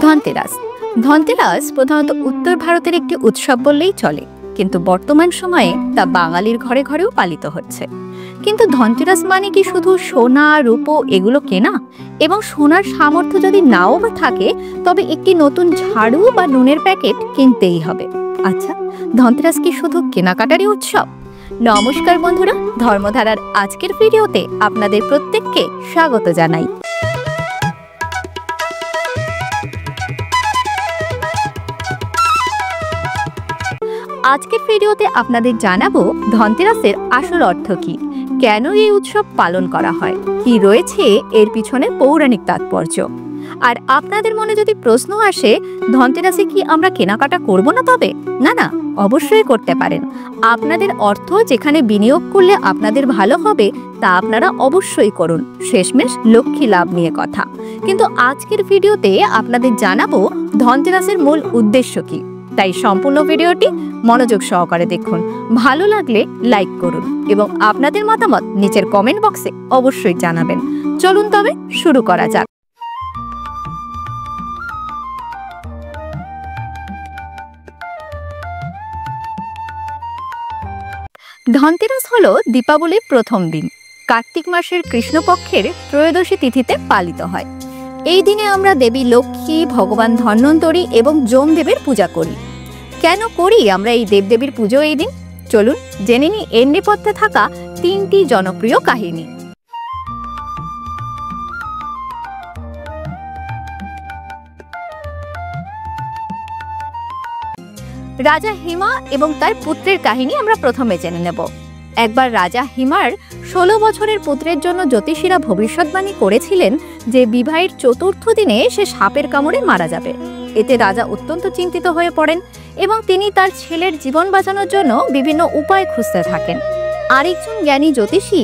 ধনতেরাস ধনতেরাস প্রধানত উত্তর ভারতের একটি উৎসব বললেই চলে, কিন্তু বর্তমান সময়ে তা বাঙালির ঘরে ঘরেও পালিত হচ্ছে। কিন্তু ধনতেরাস মানে কি শুধু সোনা রূপো এগুলো কেনা? এবং সোনার সামর্থ্য যদি নাও বা থাকে, তবে একটি নতুন ঝাড়ু বা নুনের প্যাকেট কিনতেই হবে। আচ্ছা, ধনতেরাস কি শুধু কেনাকাটারই উৎসব? নমস্কার বন্ধুরা, ধর্মধারার আজকের ভিডিওতে আপনাদের প্রত্যেককে স্বাগত জানাই। আজকের ভিডিওতে আপনাদের জানাবো ধনতেরাসের আসল অর্থ কি, কেন এই উৎসব পালন করা হয়, কি রয়েছে এর পিছনে পৌরাণিক তাৎপর্য। আর আপনাদের মনে যদি প্রশ্ন আসে ধনতেরাসে কি আমরা কেনাকাটা করব না, তবে না, অবশ্যই করতে পারেন। আপনাদের অর্থ যেখানে বিনিয়োগ করলে আপনাদের ভালো হবে তা আপনারা অবশ্যই করুন। শেষমেশ লক্ষ্মী লাভ নিয়ে কথা। কিন্তু আজকের ভিডিওতে আপনাদের জানাবো ধনতেরাসের মূল উদ্দেশ্য কি, তাই সম্পূর্ণ ভিডিওটি মনোযোগ সহকারে দেখুন। ভালো লাগলে লাইক করুন এবং আপনাদের মতামত নিচের কমেন্ট বক্সে অবশ্যই জানাবেন। চলুন তবে শুরু করা যাক। ধনতেরাস হলো দীপাবলির প্রথম দিন। কার্তিক মাসের কৃষ্ণপক্ষের ত্রয়োদশী তিথিতে পালিত হয়। এই দিনে আমরা দেবী লক্ষ্মী, ভগবান ধন্বন্তরী এবং যমদেবের পূজা করি। কেন করি আমরা এই দেবদেবীর পুজো এই দিন? চলুন জেনে নিই এর নেপথ্যে থাকা তিনটি জনপ্রিয় কাহিনী। রাজা হিমা এবং তার পুত্রের কাহিনী আমরা প্রথমে জেনে নেব। একবার রাজা হিমার 16 বছরের পুত্রের জন্য জ্যোতিষীরা ভবিষ্যৎবাণী করেছিলেন যে বিবাহের চতুর্থ দিনে সে সাপের কামড়ে মারা যাবে। এতে রাজা অত্যন্ত চিন্তিত হয়ে পড়েন এবং তিনি তার ছেলের জীবন বাঁচানোর জন্য বিভিন্ন উপায় খুঁজতে থাকেন। আরেকজন জ্ঞানী জ্যোতিষী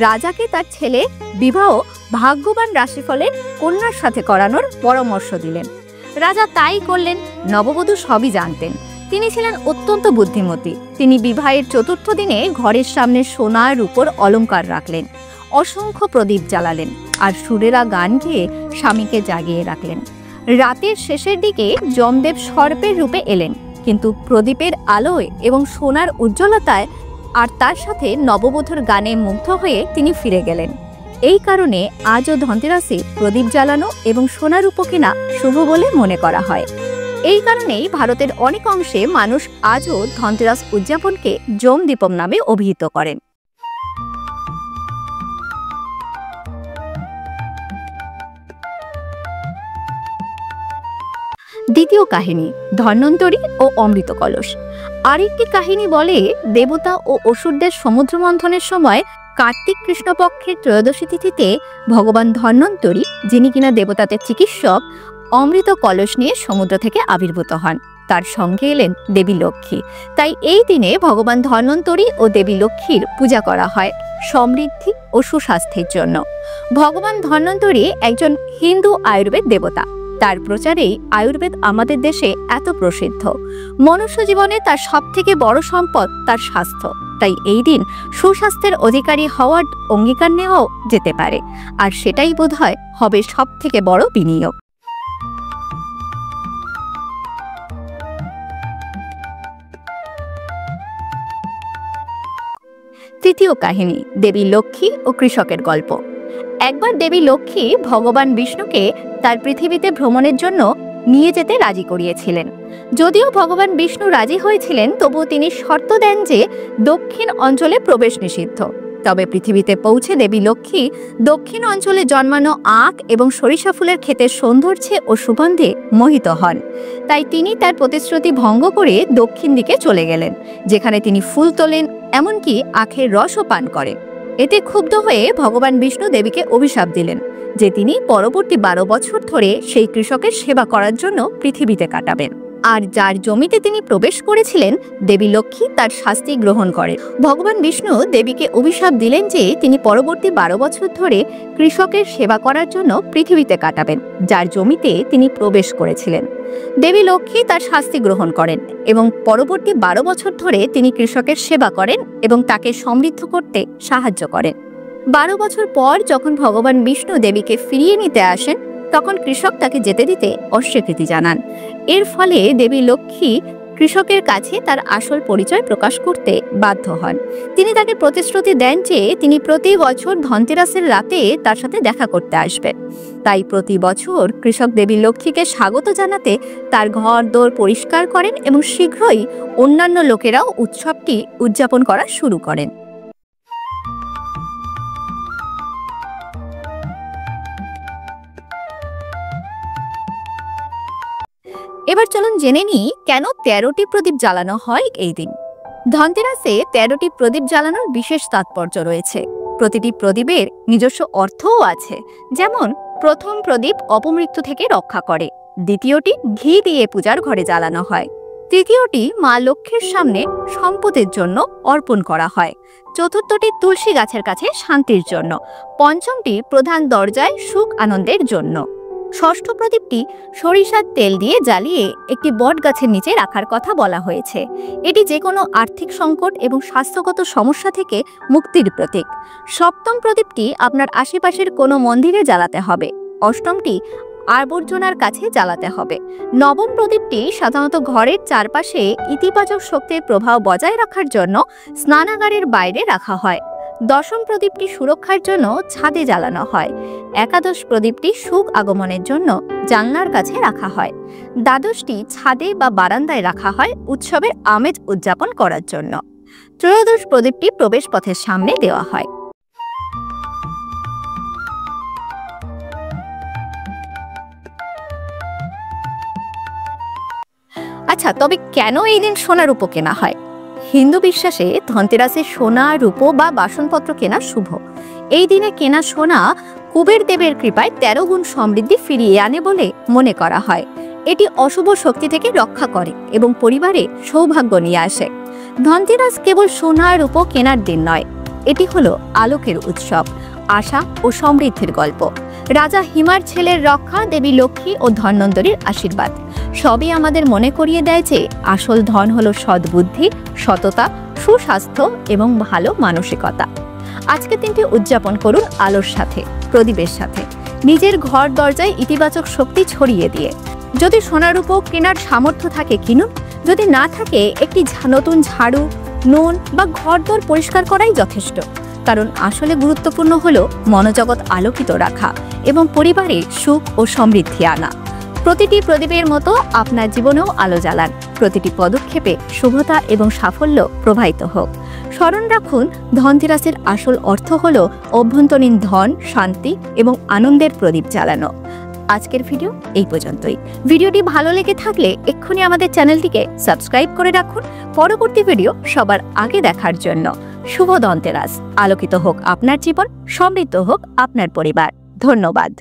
রাজাকে তার ছেলে বিবাহ ভাগ্যবান রাশিফলের কন্যার সাথে করানোর পরামর্শ দিলেন। রাজা তাই করলেন। নববধূ সবই জানতেন। তিনি ছিলেন অত্যন্ত বুদ্ধিমতী। তিনি বিবাহের চতুর্থ দিনে ঘরের সামনে সোনার উপর অলংকার রাখলেন, অসংখ্য প্রদীপ জ্বালালেন আর সুরেলা গান গেয়ে স্বামীকে জাগিয়ে রাখলেন। রাতের শেষের দিকে যমদেব সর্পের রূপে এলেন, কিন্তু প্রদীপের আলোয় এবং সোনার উজ্জ্বলতায় আর তার সাথে নববধূর গানে মুগ্ধ হয়ে তিনি ফিরে গেলেন। এই কারণে আজও ধনতেরাসে প্রদীপ জ্বালানো এবং সোনার রূপো কেনা শুভ বলে মনে করা হয়। এই কারণেই ভারতের অনেক অংশে মানুষ আজও ধনতেরাস উদযাপনকে যমদীপম নামে অভিহিত করেন। দ্বিতীয় কাহিনী, ধন্বন্তরী ও অমৃত কলস। আরেকটি কাহিনী বলে, দেবতা ও অসুরদের সমুদ্র মন্থনের সময় কার্তিক কৃষ্ণপক্ষের ত্রয়োদশী তিথিতে ভগবান ধন্বন্তরী, যিনি কিনা দেবতাদের চিকিৎসক, অমৃত কলস নিয়ে সমুদ্র থেকে আবির্ভূত হন। তার সঙ্গে এলেন দেবী লক্ষ্মী। তাই এই দিনে ভগবান ধন্বন্তরী ও দেবী লক্ষ্মীর পূজা করা হয় সমৃদ্ধি ও সুস্বাস্থ্যের জন্য। ভগবান ধন্বন্তরী একজন হিন্দু আয়ুর্বেদ দেবতা। তার প্রচারেই আয়ুর্বেদ আমাদের দেশে এত প্রসিদ্ধ। মনুষ্য জীবনে তার সবথেকে বড় সম্পদ তার স্বাস্থ্য। তাই এই দিন সুস্বাস্থ্যের অধিকারী হওয়ার অঙ্গীকার নেওয়াও যেতে পারে, আর সেটাই বোধহয় হবে সবথেকে বড় বিনিয়োগ। তৃতীয় কাহিনী, দেবী লক্ষ্মী ও কৃষকের গল্প। একবার দেবী লক্ষ্মী ভগবান বিষ্ণুকে তার পৃথিবীতে ভ্রমণের জন্য নিয়ে যেতে রাজি করিয়েছিলেন। যদিও ভগবান বিষ্ণু রাজি হয়েছিলেন, তবুও তিনি শর্ত দেন যে দক্ষিণ অঞ্চলে প্রবেশ নিষিদ্ধ। তবে পৃথিবীতে পৌঁছে দেবী লক্ষ্মী দক্ষিণ অঞ্চলে জন্মানো আখ এবং সরিষা ফুলের ক্ষেতের সৌন্দর্যে ও সুগন্ধে মোহিত হন। তাই তিনি তার প্রতিশ্রুতি ভঙ্গ করে দক্ষিণ দিকে চলে গেলেন, যেখানে তিনি ফুল তোলেন, এমনকি আখের রসও পান করেন। এতে ক্ষুব্ধ হয়ে ভগবান বিষ্ণু দেবীকে অভিশাপ দিলেন যে তিনি পরবর্তী 12 বছর ধরে সেই কৃষকের সেবা করার জন্য পৃথিবীতে কাটাবেন। আর যার জমিতে তিনি প্রবেশ করেছিলেন, দেবী লক্ষ্মী তার শাস্তি গ্রহণ করে। ভগবান বিষ্ণু দেবীকে অভিশাপ দিলেন যে তিনি পরবর্তী 12 বছর ধরে কৃষকের সেবা করার জন্য পৃথিবীতে কাটাবেন, যার জমিতে তিনি প্রবেশ করেছিলেন। দেবী লক্ষ্মী তার শাস্তি গ্রহণ করেন এবং পরবর্তী 12 বছর ধরে তিনি কৃষকের সেবা করেন এবং তাকে সমৃদ্ধ করতে সাহায্য করেন। 12 বছর পর যখন ভগবান বিষ্ণু দেবীকে ফিরিয়ে নিতে আসেন, তখন কৃষক তাকে যেতে দিতে অস্বীকৃতি জানান। এর ফলে দেবী লক্ষ্মী কৃষকের কাছে তার আসল পরিচয় প্রকাশ করতে বাধ্য হন। তিনি তাকে প্রতিশ্রুতি দেন যে তিনি প্রতি বছর ধনতেরাসের রাতে তার সাথে দেখা করতে আসবেন। তাই প্রতি বছর কৃষক দেবী লক্ষ্মীকে স্বাগত জানাতে তার ঘর দোর পরিষ্কার করেন এবং শীঘ্রই অন্যান্য লোকেরাও উৎসবটি উদযাপন করা শুরু করেন। এবার চলুন জেনে নিই কেন 13টি প্রদীপ জ্বালানো হয় এই দিন। ধনতেরাসে 13টি প্রদীপ জ্বালানোর বিশেষ তাৎপর্য রয়েছে। প্রতিটি প্রদীপের নিজস্ব অর্থও আছে। যেমন প্রথম প্রদীপ অপমৃত্যু থেকে রক্ষা করে, দ্বিতীয়টি ঘি দিয়ে পূজার ঘরে জ্বালানো হয়, তৃতীয়টি মা লক্ষ্মীর সামনে সম্পদের জন্য অর্পণ করা হয়, চতুর্থটি তুলসী গাছের কাছে শান্তির জন্য, পঞ্চমটি প্রধান দরজায় সুখ আনন্দের জন্য, ষষ্ঠ প্রদীপটি সরিষার তেল দিয়ে জ্বালিয়ে একটি বট গাছের নিচে রাখার কথা বলা হয়েছে। এটি যে কোনো আর্থিক সংকট এবং স্বাস্থ্যগত সমস্যা থেকে মুক্তির প্রতীক। সপ্তম প্রদীপটি আপনার আশেপাশের কোনো মন্দিরে জ্বালাতে হবে। অষ্টমটি আবর্জনার কাছে জ্বালাতে হবে। নবম প্রদীপটি সাধারণত ঘরের চারপাশে ইতিবাচক শক্তির প্রভাব বজায় রাখার জন্য স্নানাগারের বাইরে রাখা হয়। দশম প্রদীপটি সুরক্ষার জন্য ছাদে জ্বালানো হয়। একাদশ প্রদীপটি সুখ আগমনের জন্য জানলার কাছে রাখা হয়। দ্বাদশটি ছাদে বা বারান্দায় রাখা হয় উৎসবের আমেজ উদযাপন করার জন্য। ত্রয়োদশ প্রদীপটি প্রবেশপথের সামনে দেওয়া হয়। আচ্ছা, তবে কেন এই দিন সোনা রূপো কেনা হয়? হিন্দু বিশ্বাসে ধনতেরাসে সোনা রূপো বা বাসনপত্র কেনা শুভ। এই দিনে কেনা সোনা কুবের দেবের কৃপায় 13 গুণ সমৃদ্ধি ফিরিয়ে আনে বলে মনে করা হয়। এটি অশুভ শক্তি থেকে রক্ষা করে এবং পরিবারে সৌভাগ্য নিয়ে আসে। ধনতেরাস কেবল সোনা রূপো কেনার দিন নয়, এটি হলো আলোকের উৎসব, আশা ও সমৃদ্ধির গল্প। রাজা হিমার ছেলের রক্ষা, দেবী লক্ষ্মী ও ধন্বন্তরীর আশীর্বাদ সবই আমাদের মনে করিয়ে দেয় যে আসল ধন হলো সদ্বুদ্ধি, সততা, সুস্বাস্থ্য এবং ভালো মানসিকতা। আজকে দিনটি উদযাপন করুন আলোর সাথে, প্রদীপের সাথে, নিজের ঘর দরজায় ইতিবাচক শক্তি ছড়িয়ে দিয়ে। যদি সোনারূপো কেনার সামর্থ্য থাকে কিনুন, যদি না থাকে একটি নতুন ঝাড়ু, নুন বা ঘরদোর পরিষ্কার করাই যথেষ্ট। কারণ আসলে গুরুত্বপূর্ণ হলো মনোজগৎ আলোকিত রাখা এবং পরিবারে সুখ ও সমৃদ্ধি আনা। প্রতিটি প্রদীপের মতো আপনার জীবনেও আলো জ্বালান। প্রতিটি পদক্ষেপে শুভতা এবং সাফল্য প্রবাহিত হোক। স্মরণ রাখুন, ধনতেরাসের আসল অর্থ হলো অভ্যন্তরীণ ধন, শান্তি এবং আনন্দের প্রদীপ জ্বালানো। আজকের ভিডিও এই পর্যন্তই। ভিডিওটি ভালো লেগে থাকলে এক্ষুনি আমাদের চ্যানেলটিকে সাবস্ক্রাইব করে রাখুন পরবর্তী ভিডিও সবার আগে দেখার জন্য। শুভ ধনতেরাস। আলোকিত হোক আপনার জীবন, সমৃদ্ধ হোক আপনার পরিবার। ধন্যবাদ।